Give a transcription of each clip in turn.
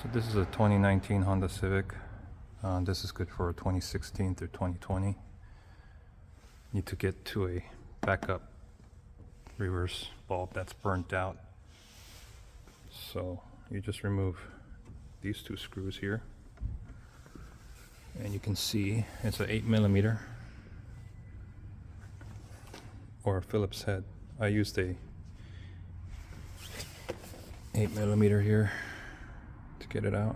So this is a 2019 Honda Civic. This is good for 2016 through 2020. Need to get to a backup reverse bulb that's burnt out. So you just remove these two screws here. And you can see it's an 8mm or a Phillips head. I used a 8mm here to get it out.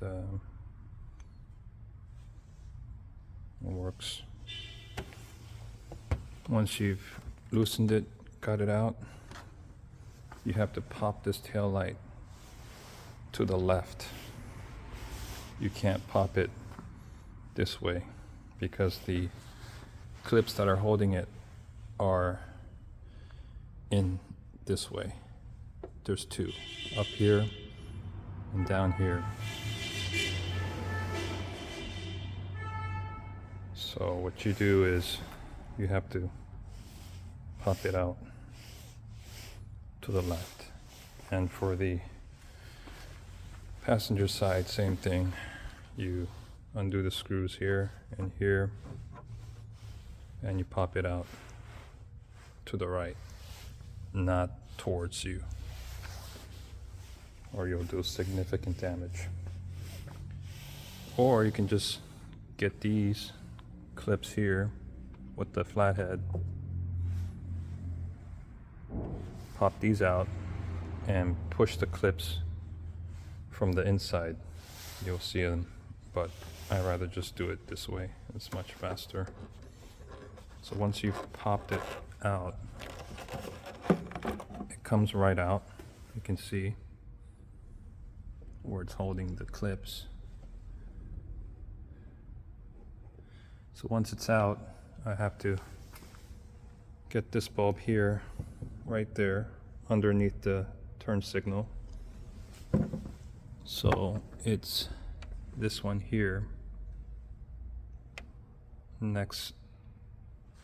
And, it works. Once you've loosened it, got it out, you have to pop this tail light to the left. You can't pop it this way because the clips that are holding it are in this way. There's two, up here and down here. So what you do is you have to pop it out to the left. And for the passenger side, same thing. You undo the screws here and here, and you pop it out to the right, not towards you, or you'll do significant damage. Or you can just get these clips here with the flathead, pop these out and push the clips from the inside. You'll see them, but I rather just do it this way. It's much faster. So once you've popped it out, it comes right out. You can see where it's holding the clips. So once it's out, I have to get this bulb here, right there, underneath the turn signal. So it's this one here, next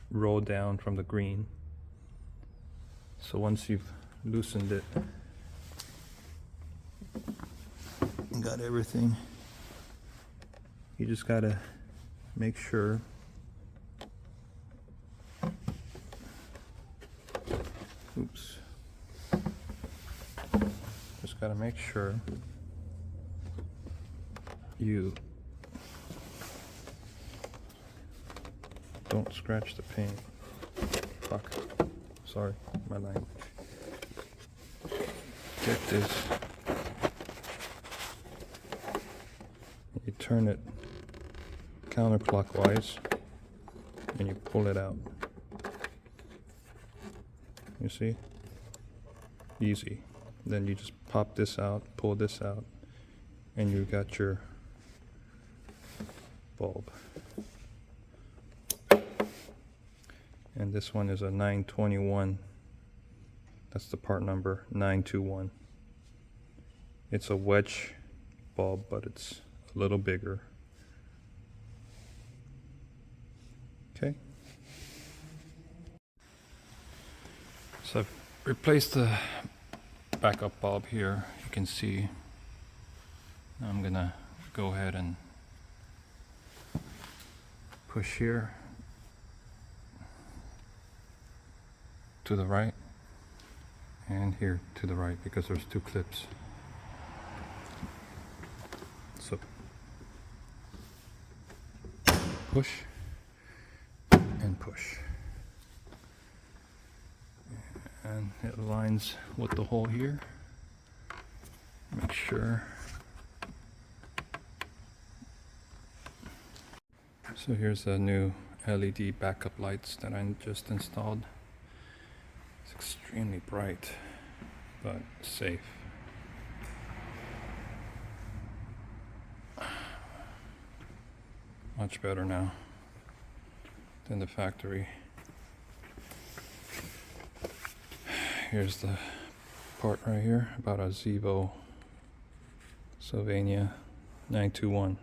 row down from the green. So once you've loosened it and got everything, you just gotta make sure just gotta make sure you don't scratch the paint. Fuck. Sorry, my language. Get this. You turn it counterclockwise and you pull it out. You see? Easy. Then you just pop this out, pull this out, and you got your bulb. And this one is a 921. That's the part number, 921. It's a wedge bulb, but it's a little bigger. Okay. So I've replaced the backup bulb here. You can see I'm gonna go ahead and push here to the right and here to the right because there's two clips. So push and push. And it aligns with the hole here. Make sure. So here's the new LED backup lights that I just installed. It's extremely bright, but safe. Much better now than the factory. Here's the part right here about a Zevo Sylvania 921.